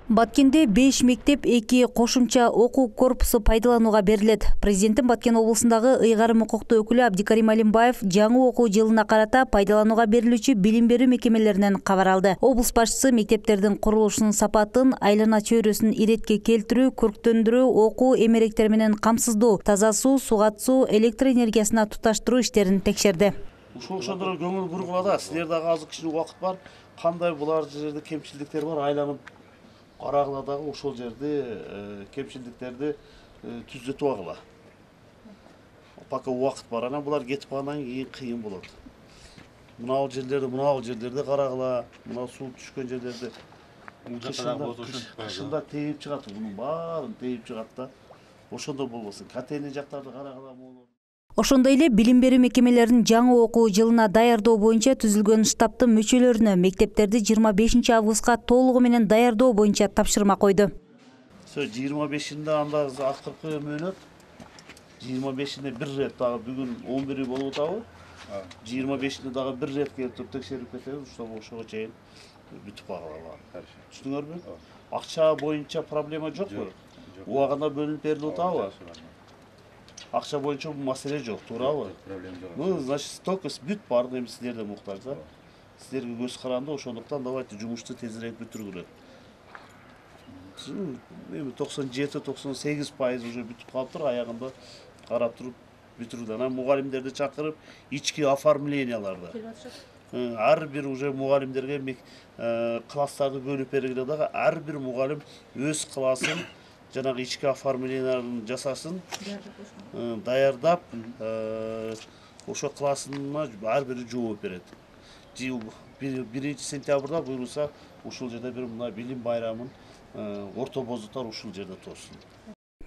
Баткенде 5 мектеп 2 кошумча окуу корпусу пайдаланууга берилет. Президенттин Баткен облусундагы ыйгарым укуктуу өкүлү Абдикарим Алимбаев жаңы окуу жылына карата пайдаланууга берилүүчү билим берүү мекемелеринен кабар алды. Облус башчысы мектептердин курулушунун сапатын, айлана чөйрөсүн иретке келтирүү, көрктөндүрүү, окуу эмеректери менен камсыздоо, таза суу, сугат-суу, электр энергиясына туташтыруу иштерин текшерди. Ошондор көңүл бургулада, силерде азыр кичине убакыт бар, кандай булар жерде кемчиликтер бар, айланып карагыладагы ошол жерде кемчилдиктерди түзөтүп агыла. Пока убакыт бар, анан булар кетип калгандан кийин кыйын болот. Мынау жерлерде карагыла, мына суу түшкөн жерлерде кышында тейип чыгат, мунун баарын тейип чыгат да. Ошондо болбосун, котельный жактарды карагыла болот. Ошондой эле билим берүү мекемелеринин жаңы окуу жылына даярдоо боюнча түзүлгөн штабтын мүчөлөрүнө мектептерди 25 августка толугу менен даярдоо боюнча тапшырма койду. 25-inde анда акыркы мөөнөт, 25-inde бир рет дагы бүгүн 11 болуп атабы. 25-inde дагы бир рет келип туруп текшерип кетебиз, ошого чейин бүтүп калгыла. Түшүнүңөрбү? Акча боюнча проблема жокпу? Убагында бөлүнүп берилип атабы? Акча боюнча маселе жок, туурабы? Ну, значит, только бүт баардык эми силерде муктаж да. Силерге көз каранды, ошондуктан давайте жумушту тезирээк бүтүргүлө. Эми 97-98% уже бүтүп калыптыр, аягында карап туруп бүтүрдү. Анан мугалимдерди чакырып, ички оформленияларды. Ар бир уже мугалимдерге класстарды бөлүп бергиле дагы, ар бир мугалим өз классын жанагы ички оформленияларын жасасын, даярдап, ошо классына ар бири жооп берет. 1 сентябрда буйрулса, ушул жерде бир мына билим байрамын орто боздуктар ушул жерде тоосун.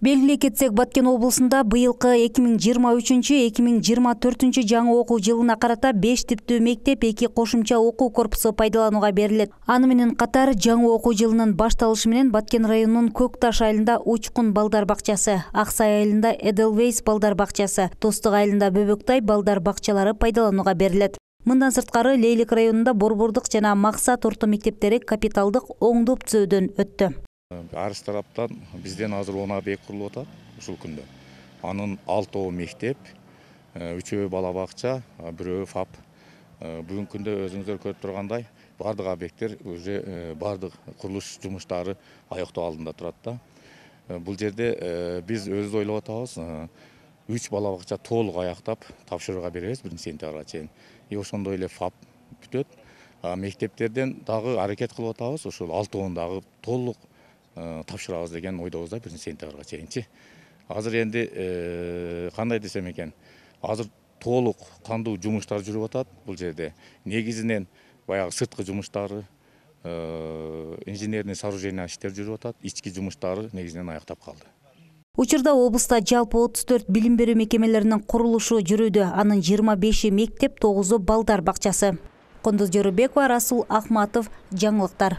Белгилей кетсек, Баткен облусунда быйылкы 2023-2024 жаңы окуу жылына карата 5 типтүү мектеп 2 кошумча окуу корпусу пайдаланууга берилет. Аны менен катар жаңы окуу жылынын башталышы менен Баткен районунун Көк Таш айылында Учкун балдар бакчасы, Аксай айылында Эделвейс балдар бакчасы, Достук айылында Бөбөктай балдар бакчалары пайдаланууга берилет. Мындан сырткары Лейлик районунда Борбордук жана Максат орто мектептери капиталдык оңдоп түзөөдөн өттү. Арыс тараптан бизден азыр 10 объект курулуп атат ушул күндө. Анын 6 мектеп, 3 бала бакча, 1 ФАП. Бүгүнкү күндө өзүңүздөр көрүп тургандай, бардык объекттер уже бардык курулуш жумуштары аяктоо алдында турат да. Бул жерде биз өзүбүз ойлоп атабыз, 3 бала бакча толук аяктап тапшырууга беребиз 1 сентябрга чейин. Ошондой эле ФАП бүтөт. Мектептерден дагы аракет кылып атабыз, ошол 6 дагы толук тапшырабыз деген ойдобуз да 1 сентябрга чейинчи. Азыр энди кандай десем экен, азыр толук кандуу жумуштар жүрүп атат бул жерде. Негизинен баягы сырткы жумуштары, инженерный сооружение иштер жүрүп атат, ички жумуштары негизинен аяктап калды. Учурда облуста жалпы 34 билим берүү мекемелеринин курулушу жүрүүдө, анын 25 мектеп, 9 балдар бакчасы. Кондуз Жорубекова, Расул Ахматов, жаңылыктар.